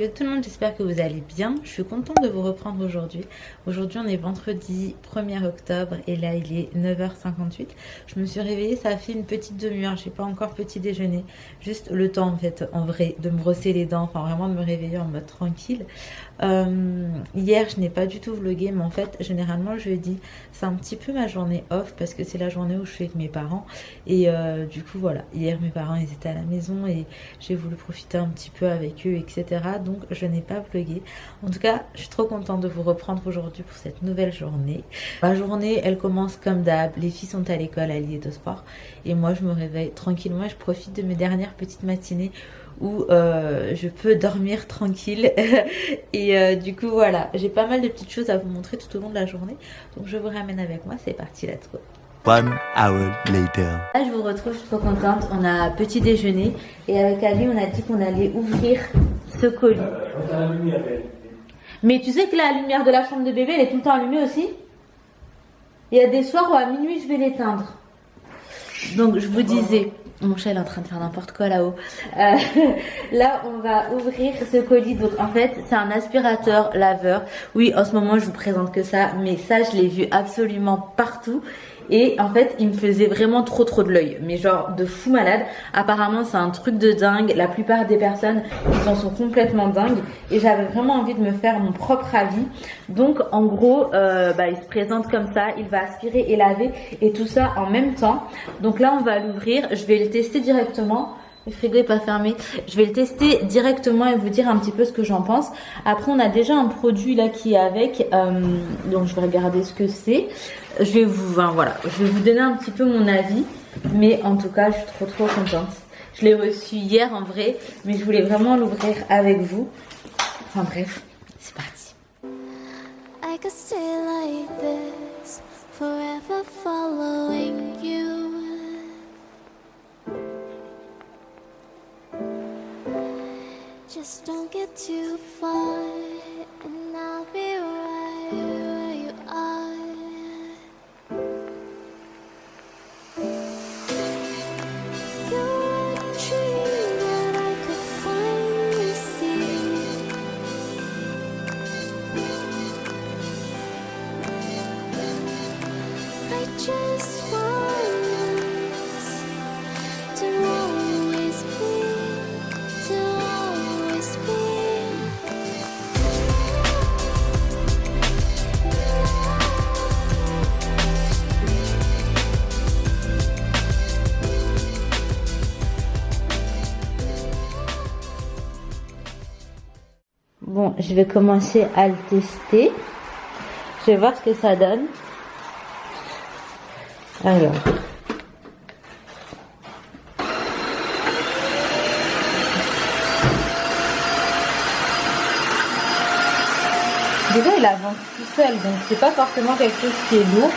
Salut tout le monde, j'espère que vous allez bien. Je suis contente de vous reprendre aujourd'hui. Aujourd'hui on est vendredi 1er octobre et là il est 9h58. Je me suis réveillée, ça a fait une petite demi-heure, j'ai pas encore petit déjeuner. Juste le temps en fait, en vrai, de me brosser les dents, enfin vraiment de me réveiller en mode tranquille. Hier je n'ai pas du tout vlogué, mais en fait généralement le jeudi c'est un petit peu ma journée off parce que c'est la journée où je suis avec mes parents. Et du coup voilà, hier mes parents ils étaient à la maison et j'ai voulu profiter un petit peu avec eux, etc. Donc je n'ai pas vlogué. En tout cas, je suis trop contente de vous reprendre aujourd'hui pour cette nouvelle journée. Ma journée, elle commence comme d'hab. Les filles sont à l'école, à l'île de sport. Et moi, je me réveille tranquillement et je profite de mes dernières petites matinées où je peux dormir tranquille. Et du coup, voilà. J'ai pas mal de petites choses à vous montrer tout au long de la journée. Donc je vous ramène avec moi. C'est parti, let's go. 1 hour later. Là, je vous retrouve, je suis trop contente. On a petit déjeuner et avec Ali, on a dit qu'on allait ouvrir ce colis. Mais tu sais que la lumière de la chambre de bébé, elle est tout le temps allumée aussi. Il y a des soirs où à minuit, je vais l'éteindre. Donc, je vous disais, mon chat est en train de faire n'importe quoi là-haut. Là, on va ouvrir ce colis. Donc, en fait, c'est un aspirateur laveur. Oui, en ce moment, je vous présente que ça, mais ça, je l'ai vu absolument partout. Et en fait, il me faisait vraiment trop de l'œil. Mais genre de fou malade. Apparemment, c'est un truc de dingue. La plupart des personnes, ils en sont complètement dingues. Et j'avais vraiment envie de me faire mon propre avis. Donc, en gros, il se présente comme ça. Il va aspirer et laver. Et tout ça en même temps. Donc là, on va l'ouvrir. Je vais le tester directement. Le frigo est pas fermé. Je vais le tester directement et vous dire un petit peu ce que j'en pense. Après, on a déjà un produit là qui est avec. Donc, je vais regarder ce que c'est. Je vais vous donner un petit peu mon avis. Mais en tout cas, je suis trop contente. Je l'ai reçu hier en vrai. Mais je voulais vraiment l'ouvrir avec vous. Enfin bref, c'est parti. I could stay like this, forever following you. Just don't get too far, and I'll be right where you are. You're a dream that I could finally see. I just want us to always be. Bon, je vais commencer à le tester. Je vais voir ce que ça donne. Alors. Déjà, il avance tout seul, donc c'est pas forcément quelque chose qui est lourd.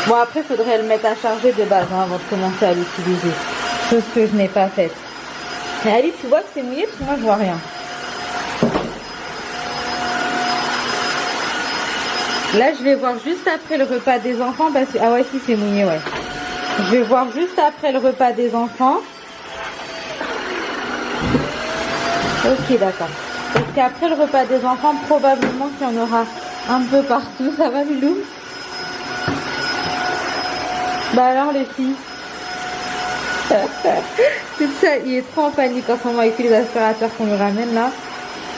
Bon, après, il faudrait le mettre à charger de base avant de commencer à l'utiliser. Chose que je n'ai pas faite. Mais Ali, tu vois que c'est mouillé parce que moi, je vois rien. Là, je vais voir juste après le repas des enfants parce que... Ah ouais, si, c'est mouillé, ouais. Je vais voir juste après le repas des enfants. Ok, d'accord. Parce qu'après le repas des enfants, probablement qu'il y en aura un peu partout. Ça va, Milou? Bah alors, les filles. Tout ça, il est trop en panique en ce moment avec les aspirateurs qu'on lui ramène là.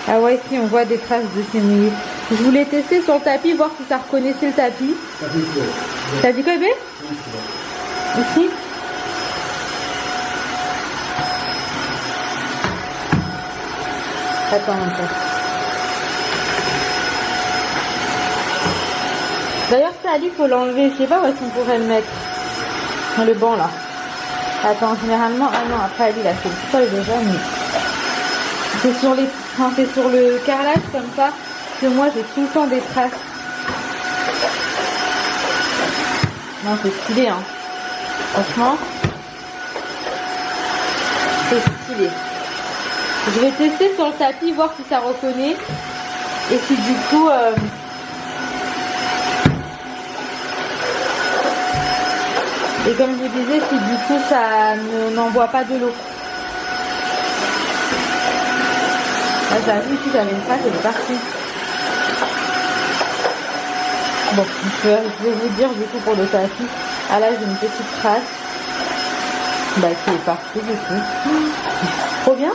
Ah ouais, si, on voit des traces de ces mouillés. Je voulais tester sur le tapis, voir si ça reconnaissait le tapis. T'as dit quoi, bébé? Ici? Attends un peu. D'ailleurs, ça, Ali, faut l'enlever. Je sais pas où est-ce qu'on pourrait le mettre. Dans le banc, là. Attends, généralement... Ah non, après, Ali, il a fait le sol déjà, mais... C'est sur les... Enfin, c'est sur le carrelage, comme ça, que moi, j'ai tout le temps des traces. Non, c'est stylé, hein. Franchement. C'est stylé. Je vais tester sur le tapis, voir si ça reconnaît. Et si du coup... Et comme je vous disais, si du coup ça n'envoie pas de l'eau. Là, j'avoue, ici, j'avais une trace, elle est partie. Bon, je vais vous dire, du coup, pour le tapis. Ah là, j'ai une petite trace. Bah, qui est partie, du coup. Trop bien.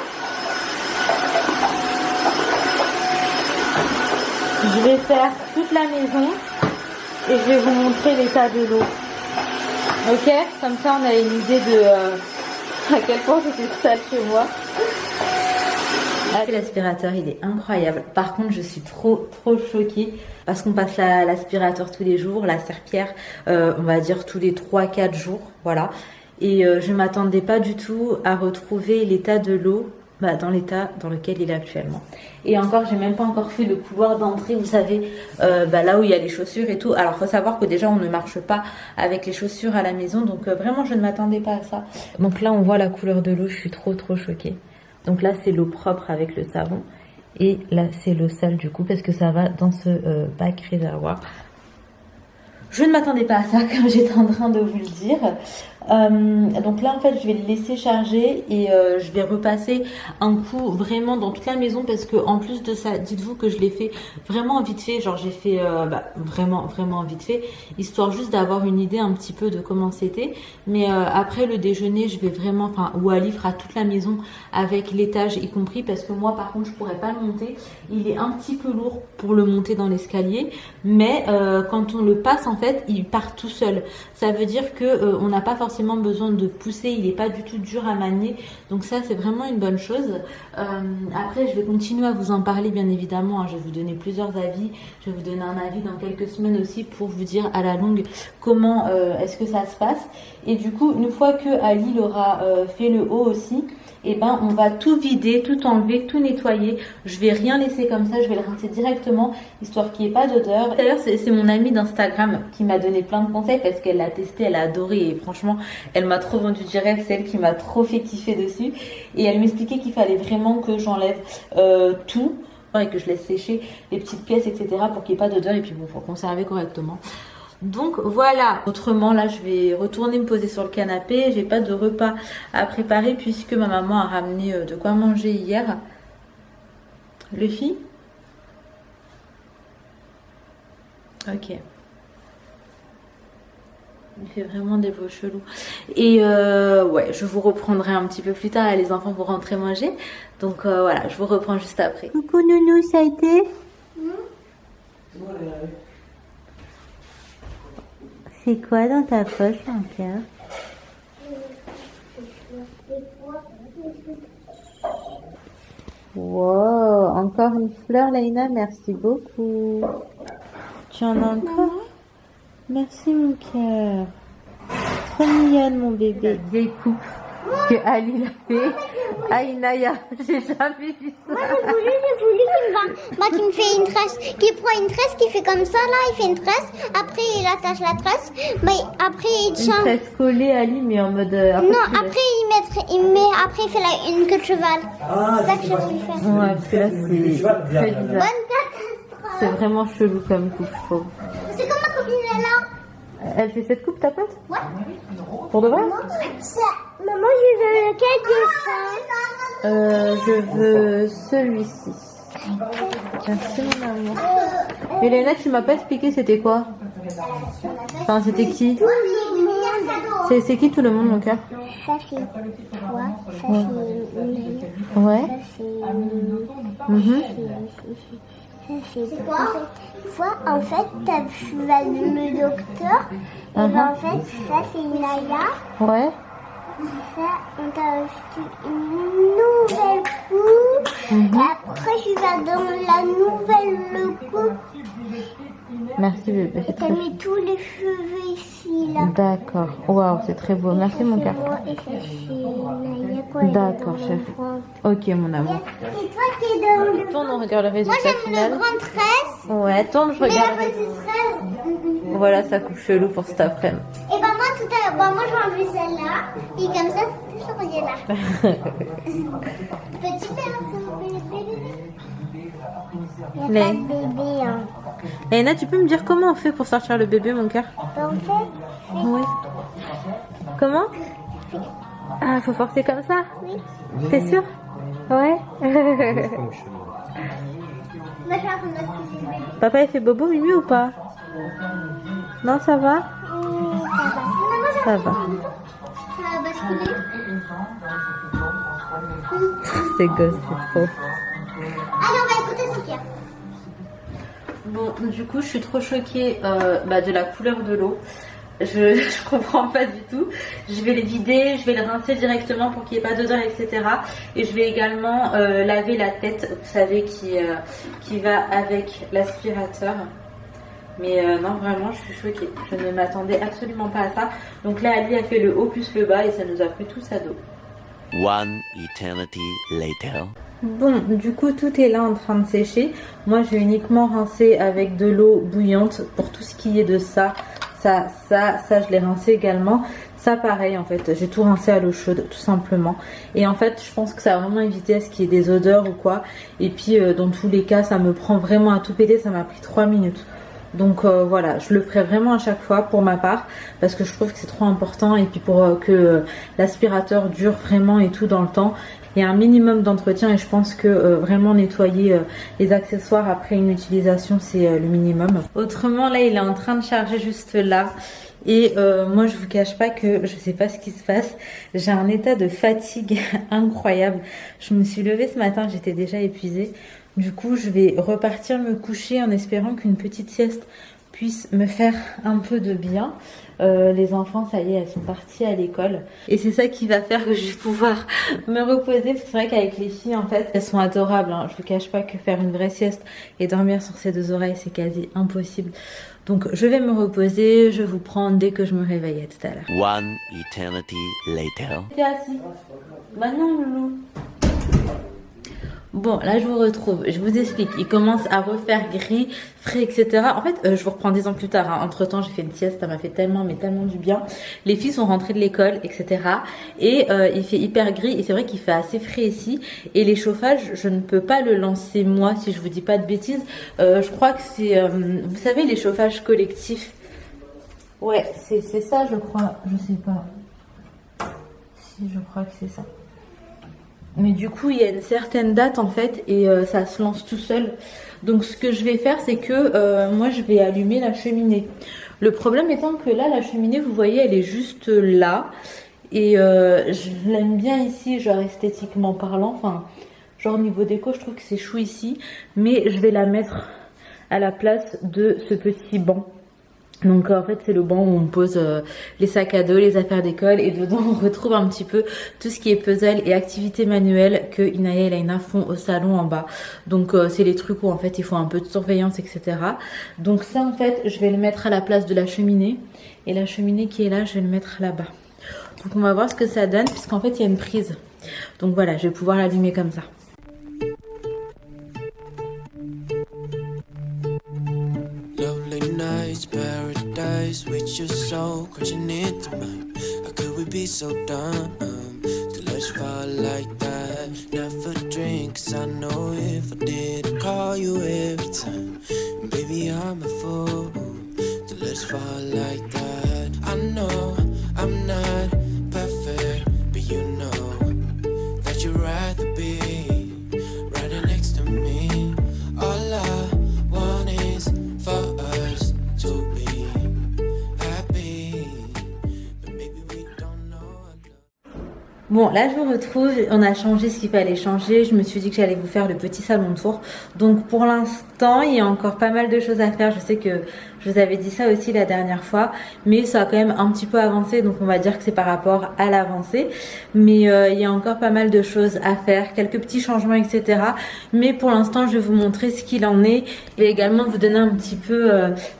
Je vais faire toute la maison et je vais vous montrer l'état de l'eau. Ok, comme ça on a une idée de à quel point c'était sale chez moi. L'aspirateur il est incroyable. Par contre je suis trop choquée parce qu'on passe l'aspirateur tous les jours, la serpillière on va dire tous les 3-4 jours, voilà. Et je m'attendais pas du tout à retrouver l'état de l'eau dans l'état dans lequel il est actuellement. Et encore, j'ai même pas encore fait le couloir d'entrée, vous savez, là où il y a les chaussures et tout. Alors, faut savoir que déjà, on ne marche pas avec les chaussures à la maison, donc vraiment, je ne m'attendais pas à ça. Donc là, on voit la couleur de l'eau, je suis trop choquée. Donc là, c'est l'eau propre avec le savon. Et là, c'est l'eau sale du coup, parce que ça va dans ce bac réservoir. Je ne m'attendais pas à ça, comme j'étais en train de vous le dire. Donc là en fait je vais le laisser charger et je vais repasser un coup vraiment dans toute la maison parce que en plus de ça, dites-vous que je l'ai fait vraiment vite fait, genre j'ai fait vraiment vite fait, histoire juste d'avoir une idée un petit peu de comment c'était. Mais après le déjeuner je vais vraiment, Wally fera toute la maison avec l'étage y compris parce que moi par contre je pourrais pas le monter, il est un petit peu lourd pour le monter dans l'escalier, mais quand on le passe en fait il part tout seul. Ça veut dire que on n'a pas forcément besoin de pousser, il n'est pas du tout dur à manier, donc ça c'est vraiment une bonne chose. Après je vais continuer à vous en parler bien évidemment, hein. Je vais vous donner plusieurs avis, je vais vous donner un avis dans quelques semaines aussi pour vous dire à la longue comment est-ce que ça se passe. Et du coup une fois que Ali aura fait le haut aussi, et ben on va tout vider, tout enlever, tout nettoyer. Je vais rien laisser comme ça, je vais le rincer directement histoire qu'il n'y ait pas d'odeur. D'ailleurs c'est mon amie d'Instagram qui m'a donné plein de conseils parce qu'elle l'a testé, elle a adoré et franchement elle m'a trop vendu du rêve, c'est elle qui m'a trop fait kiffer dessus. Et elle m'expliquait qu'il fallait vraiment que j'enlève tout et que je laisse sécher les petites pièces etc pour qu'il n'y ait pas d'odeur et puis bon faut conserver correctement. Donc voilà, autrement là je vais retourner me poser sur le canapé, j'ai pas de repas à préparer puisque ma maman a ramené de quoi manger hier. Luffy? Ok. Il fait vraiment des beaux chelous. Et ouais, je vous reprendrai un petit peu plus tard, les enfants vont rentrer manger. Donc voilà, je vous reprends juste après. Coucou Nounou, ça a été? C'est quoi dans ta poche, mon cœur? Wow, encore une fleur, Laïna, merci beaucoup. Tu en as encore? Merci, mon cœur. Trop mignonne, mon bébé. Vieille coupe que Ali l'a fait. Aïnaya, j'ai jamais vu ça. Moi, j'ai voulu qu'il me fait une tresse, qu'il prend une tresse, qu'il fait comme ça, là, il fait une tresse, après il attache la tresse, mais après il Une change. tresse collée, Ali, mais en mode... Non, après après il fait une queue de cheval. C'est ça que j'ai voulu faire. Ouais, parce que là, c'est très bizarre. Bonne catastrophe. C'est vraiment chelou comme coupe, je trouve. C'est comme ma copine est là. Elle fait cette coupe, ta pote? Ouais. Pour de vrai? Maman, je veux lequel dessin? Je veux celui-ci. Merci, mon amour. Elena, tu m'as pas expliqué c'était quoi? Enfin, c'était qui? C'est qui tout le monde, mon cœur? Ça c'est toi, ça c'est Ouais. C'est quoi? Toi, en fait, tu vas le docteur. Et ben, en fait, ça, c'est Naya. Ouais. Ça, on t'a acheté une nouvelle coupe. Et après, tu vas dans la nouvelle coupe. Merci, bébé. Et t'as mis tous les cheveux ici, là. D'accord. Waouh, c'est très beau. Merci, mon cœur. Et ça, c'est Naya. D'accord, chef. Ok, mon amour. C'est toi qui es dans le... Tourne, on regarde le Moi, résultat j'aime final. le grand tresse. Ouais, tourne, je Mais regarde. la petite tresse... Voilà, ça coupe chelou pour cet après-midi. Et bah moi tout à l'heure, moi j'ai enlevé celle-là, et comme ça c'est toujours relié là. Petit bébé, il n'y a pas de bébé. Hein. Léna, tu peux me dire comment on fait pour sortir le bébé, mon cœur? En fait, Oui. Comment? Ah, faut forcer comme ça? oui. T'es sûr? Ouais. Moi, je suis en train de me cuisiner. Papa, il fait bobo, Mimi, ou pas? Non, ça va? Ça va. Ça va basculer. C'est gosse, c'est trop. Allez, on va écouter Sophia. Bon, du coup, je suis trop choquée de la couleur de l'eau. Je comprends pas du tout. Je vais les vider, je vais les rincer directement pour qu'il n'y ait pas d'odeur, etc. Et je vais également laver la tête, vous savez, qui va avec l'aspirateur. Mais non, vraiment, je suis choquée. Je ne m'attendais absolument pas à ça. Donc là, Ali a fait le haut plus le bas et ça nous a pris tous à dos. One eternity later. Bon, du coup, tout est là en train de sécher. Moi, j'ai uniquement rincé avec de l'eau bouillante pour tout ce qui est de ça, je l'ai rincé également. Ça, pareil, en fait, j'ai tout rincé à l'eau chaude, tout simplement. Et en fait, je pense que ça a vraiment évité à ce qu'il y ait des odeurs ou quoi. Et puis, dans tous les cas, ça me prend vraiment à tout péter. Ça m'a pris 3 minutes. Donc voilà, je le ferai vraiment à chaque fois pour ma part parce que je trouve que c'est trop important et puis pour que l'aspirateur dure vraiment et tout dans le temps. Il y a un minimum d'entretien et je pense que vraiment nettoyer les accessoires après une utilisation c'est le minimum. Autrement là il est en train de charger juste là. Et moi je vous cache pas que je sais pas ce qui se passe. J'ai un état de fatigue incroyable. Je me suis levée ce matin, j'étais déjà épuisée. Du coup je vais repartir me coucher en espérant qu'une petite sieste puisse me faire un peu de bien. Les enfants ça y est elles sont parties à l'école. Et c'est ça qui va faire que je vais pouvoir me reposer. Parce que c'est vrai qu'avec les filles en fait elles sont adorables hein. Je vous cache pas que faire une vraie sieste et dormir sur ses deux oreilles c'est quasi impossible. Donc je vais me reposer, je vous prends dès que je me réveille. À tout à l'heure. One eternity later. T'es assis. Bah non loulou. Bon, là je vous retrouve, je vous explique, il commence à refaire gris, frais, etc. En fait, je vous reprends 10 ans plus tard, hein. Entre temps j'ai fait une sieste, ça m'a fait tellement, mais tellement du bien. Les filles sont rentrées de l'école, etc. Et il fait hyper gris, et c'est vrai qu'il fait assez frais ici. Et les chauffages, je ne peux pas le lancer moi, si je vous dis pas de bêtises. Je crois que c'est, vous savez, les chauffages collectifs. Ouais, c'est ça je crois, je sais pas. Si, je crois que c'est ça. Mais du coup, il y a une certaine date en fait et ça se lance tout seul. Donc ce que je vais faire, c'est que moi, je vais allumer la cheminée. Le problème étant que là, la cheminée, vous voyez, elle est juste là. Et je l'aime bien ici, genre esthétiquement parlant. Enfin, genre niveau déco, je trouve que c'est chou ici. Mais je vais la mettre à la place de ce petit banc. Donc en fait c'est le banc où on pose les sacs à dos, les affaires d'école et dedans on retrouve un petit peu tout ce qui est puzzle et activités manuelles que Inaya et Laina font au salon en bas. Donc c'est les trucs où en fait il faut un peu de surveillance etc. Donc ça en fait je vais le mettre à la place de la cheminée et la cheminée qui est là je vais le mettre là-bas. Donc on va voir ce que ça donne puisqu'en fait il y a une prise. Donc voilà je vais pouvoir l'allumer comme ça. Paradise with your soul crashing into mine. How could we be so dumb to let you fall like that? Never drink, 'cause I know if I did, I'd call you every time. Baby, I'm a fool to let you fall like that. I know I'm not perfect, but you know that you'd rather be right next to me. All I want is for us to be happy, but maybe we don't know. Bon là je vous retrouve, on a changé ce qu'il fallait changer, je me suis dit que j'allais vous faire le petit salon de tour. Donc pour l'instant il y a encore pas mal de choses à faire, je sais que je vous avais dit ça aussi la dernière fois, mais ça a quand même un petit peu avancé, donc on va dire que c'est par rapport à l'avancée. Mais il y a encore pas mal de choses à faire, quelques petits changements, etc. Mais pour l'instant, je vais vous montrer ce qu'il en est et également vous donner un petit peu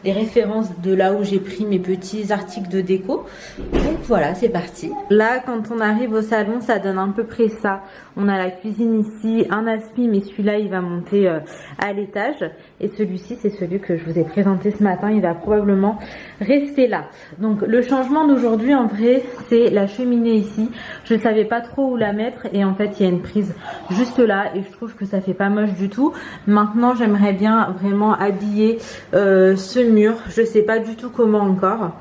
les références de là où j'ai pris mes petits articles de déco. Donc voilà, c'est parti. Là, quand on arrive au salon, ça donne à peu près ça. On a la cuisine ici, un aspi, mais celui-là, il va monter à l'étage. Et celui-ci, c'est celui que je vous ai présenté ce matin. Il va probablement rester là. Donc, le changement d'aujourd'hui, en vrai, c'est la cheminée ici. Je ne savais pas trop où la mettre. Et en fait, il y a une prise juste là. Et je trouve que ça fait pas moche du tout. Maintenant, j'aimerais bien vraiment habiller ce mur. Je sais pas du tout comment encore.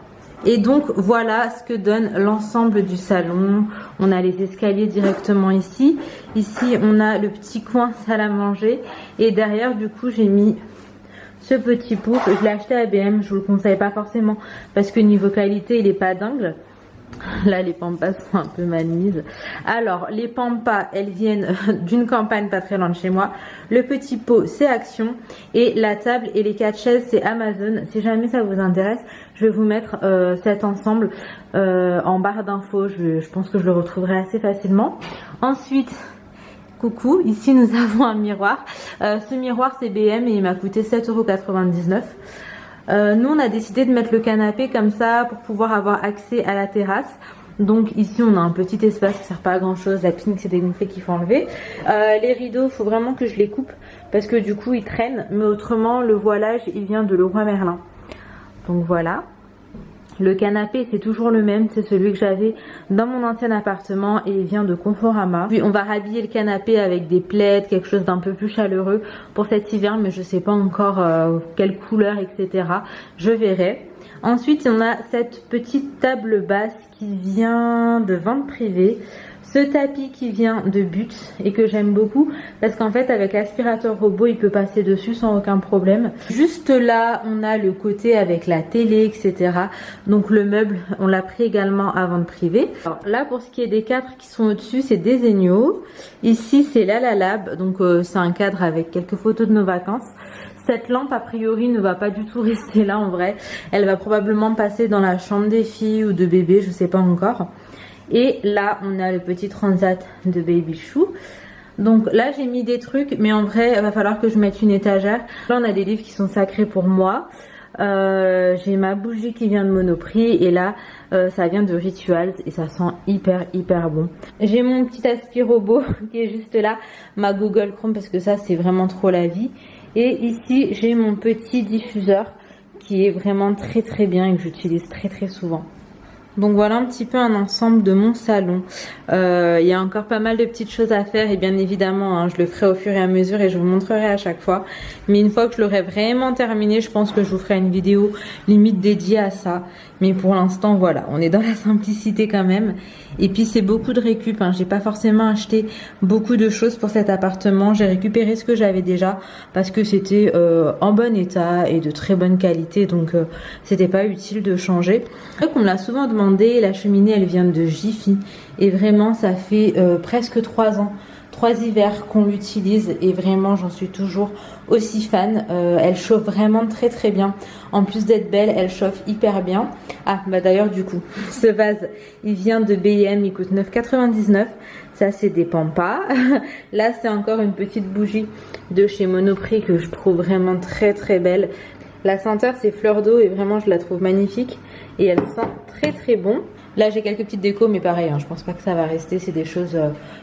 Et donc voilà ce que donne l'ensemble du salon. On a les escaliers directement ici. Ici on a le petit coin salle à manger. Et derrière du coup j'ai mis ce petit pouf. Je l'ai acheté à BM, je vous le conseille pas forcément parce que niveau qualité il est pas dingue. Là les pampas sont un peu mal mises. Alors les pampas elles viennent d'une campagne pas très loin de chez moi. Le petit pot c'est Action. Et la table et les 4 chaises c'est Amazon. Si jamais ça vous intéresse, je vais vous mettre cet ensemble en barre d'infos. Je pense que je le retrouverai assez facilement. Ensuite, coucou, ici nous avons un miroir. Ce miroir c'est BM et il m'a coûté 7,99 €. Nous on a décidé de mettre le canapé comme ça pour pouvoir avoir accès à la terrasse. Donc ici on a un petit espace qui sert pas à grand chose. La piscine s'est dégonflée qu'il faut enlever. Les rideaux, il faut vraiment que je les coupe parce que du coup ils traînent. Mais autrement le voilage il vient de Leroy Merlin. Donc voilà. Le canapé c'est toujours le même, c'est celui que j'avais dans mon ancien appartement et il vient de Conforama. Puis on va rhabiller le canapé avec des plaids, quelque chose d'un peu plus chaleureux pour cet hiver, mais je sais pas encore quelle couleur, etc. Je verrai. Ensuite on a cette petite table basse qui vient de vente privée. Ce tapis qui vient de But et que j'aime beaucoup parce qu'en fait avec l'aspirateur robot il peut passer dessus sans aucun problème. Juste là on a le côté avec la télé, etc. Donc le meuble on l'a pris également à vente privée. Alors, là pour ce qui est des cadres qui sont au dessus c'est des Zegno. Ici c'est la Lab, donc c'est un cadre avec quelques photos de nos vacances. Cette lampe a priori ne va pas du tout rester là en vrai. Elle va probablement passer dans la chambre des filles ou de bébé, je sais pas encore. Et là on a le petit transat de Baby Chou. Donc là j'ai mis des trucs, mais en vrai il va falloir que je mette une étagère. Là on a des livres qui sont sacrés pour moi. J'ai ma bougie qui vient de Monoprix et là ça vient de Rituals et ça sent hyper bon. J'ai mon petit aspi robot qui est juste là, ma Google Chrome parce que ça c'est vraiment trop la vie. Et ici j'ai mon petit diffuseur qui est vraiment très bien et que j'utilise très souvent. Donc voilà un petit peu un ensemble de mon salon. Il y a encore pas mal de petites choses à faire et bien évidemment hein, je le ferai au fur et à mesure et je vous montrerai à chaque fois. Mais une fois que je l'aurai vraiment terminé, je pense que je vous ferai une vidéo limite dédiée à ça. Mais pour l'instant voilà, on est dans la simplicité quand même. Et puis c'est beaucoup de récup, hein. J'ai pas forcément acheté beaucoup de choses pour cet appartement. J'ai récupéré ce que j'avais déjà parce que c'était en bon état et de très bonne qualité. Donc c'était pas utile de changer. Donc on me l'a souvent demandé, la cheminée elle vient de Jiffy. Et vraiment ça fait presque 3 ans. 3 hivers qu'on l'utilise et vraiment j'en suis toujours aussi fan. Elle chauffe vraiment très bien. En plus d'être belle, elle chauffe hyper bien. Ah bah d'ailleurs du coup, ce vase il vient de BM, il coûte 9,99 €. Ça c'est des pampas. Là c'est encore une petite bougie de chez Monoprix que je trouve vraiment très belle. La senteur c'est fleur d'eau et vraiment je la trouve magnifique. Et elle sent très bon. Là j'ai quelques petites décos mais pareil hein, je pense pas que ça va rester, c'est des choses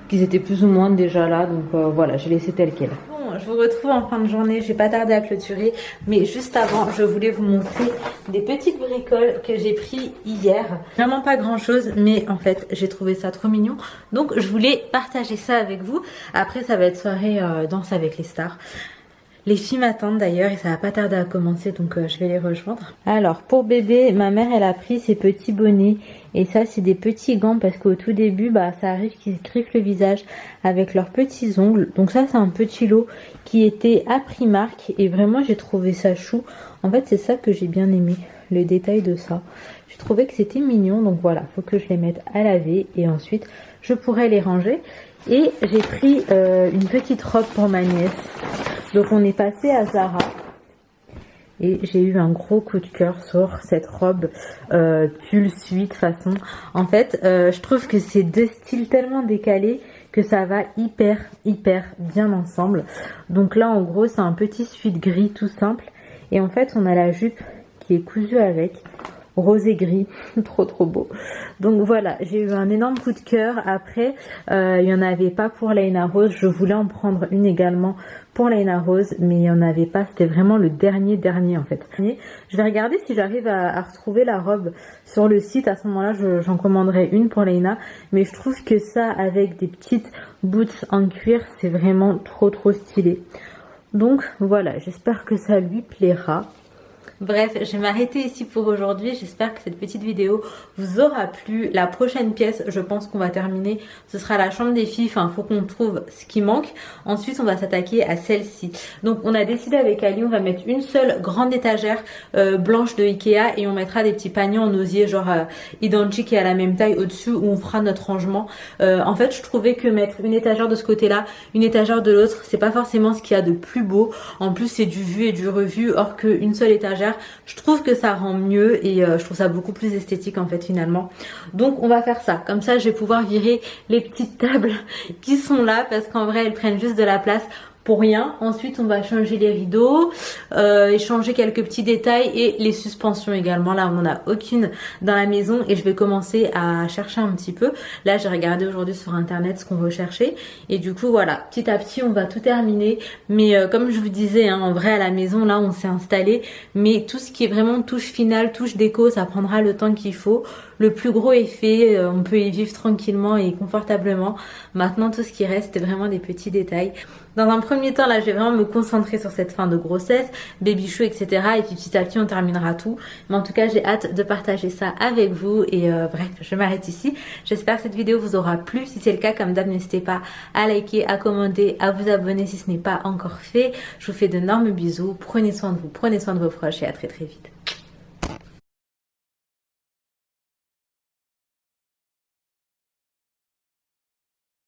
qui étaient plus ou moins déjà là donc voilà, j'ai laissé tel quel. Bon, je vous retrouve en fin de journée, je vais pas tarder à clôturer mais juste avant je voulais vous montrer des petites bricoles que j'ai pris hier. Vraiment pas grand chose mais en fait j'ai trouvé ça trop mignon donc je voulais partager ça avec vous. Après ça va être soirée danse avec les stars. Les filles m'attendent d'ailleurs et ça va pas tarder à commencer donc je vais les rejoindre. Alors pour bébé, ma mère elle a pris ces petits bonnets et ça c'est des petits gants parce qu'au tout début bah ça arrive qu'ils griffent le visage avec leurs petits ongles. Donc ça c'est un petit lot qui était à Primark et vraiment j'ai trouvé ça chou. En fait c'est ça que j'ai bien aimé, le détail de ça. J'ai trouvé que c'était mignon donc voilà, faut que je les mette à laver et ensuite je pourrai les ranger. Et j'ai pris une petite robe pour ma nièce. Donc on est passé à Zara et j'ai eu un gros coup de cœur sur cette robe pull suite façon. En fait je trouve que c'est 2 styles tellement décalés que ça va hyper bien ensemble. Donc là en gros c'est un petit suite gris tout simple et en fait on a la jupe qui est cousue avec. Rose et gris, trop beau. Donc voilà, j'ai eu un énorme coup de cœur. Après, il n'y en avait pas pour Laina Rose. Je voulais en prendre une également pour Laina Rose, mais il n'y en avait pas. C'était vraiment le dernier en fait. Je vais regarder si j'arrive à retrouver la robe sur le site. À ce moment-là, j'en commanderai une pour Laina. Mais je trouve que ça, avec des petites boots en cuir, c'est vraiment trop stylé. Donc voilà, j'espère que ça lui plaira. Bref, je vais m'arrêter ici pour aujourd'hui. J'espère que cette petite vidéo vous aura plu. La prochaine pièce, je pense qu'on va terminer, ce sera la chambre des filles. Enfin, il faut qu'on trouve ce qui manque. Ensuite, on va s'attaquer à celle-ci. Donc, on a décidé avec Ali, on va mettre une seule grande étagère blanche de Ikea et on mettra des petits paniers en osier, genre identiques et à la même taille au-dessus où on fera notre rangement. En fait, je trouvais que mettre une étagère de ce côté-là, une étagère de l'autre, c'est pas forcément ce qu'il y a de plus beau. En plus, c'est du vu et du revu, or qu'une seule étagère, je trouve que ça rend mieux et je trouve ça beaucoup plus esthétique en fait finalement. Donc on va faire ça, comme ça je vais pouvoir virer les petites tables qui sont là parce qu'en vrai elles prennent juste de la place pour rien. Ensuite on va changer les rideaux, changer quelques petits détails et les suspensions également. Là on n'en a aucune dans la maison et je vais commencer à chercher un petit peu. Là j'ai regardé aujourd'hui sur internet ce qu'on recherchait et du coup voilà, petit à petit on va tout terminer. Mais comme je vous disais hein, en vrai à la maison là on s'est installé, mais tout ce qui est vraiment touche finale, touche déco, ça prendra le temps qu'il faut. Le plus gros est fait, on peut y vivre tranquillement et confortablement. Maintenant tout ce qui reste c'est vraiment des petits détails. Dans un premier temps là je vais vraiment me concentrer sur cette fin de grossesse, baby chou etc. Et puis petit à petit on terminera tout. Mais en tout cas j'ai hâte de partager ça avec vous et bref je m'arrête ici. J'espère que cette vidéo vous aura plu. Si c'est le cas comme d'hab n'hésitez pas à liker, à commenter, à vous abonner si ce n'est pas encore fait. Je vous fais d'énormes bisous, prenez soin de vous, prenez soin de vos proches et à très très vite.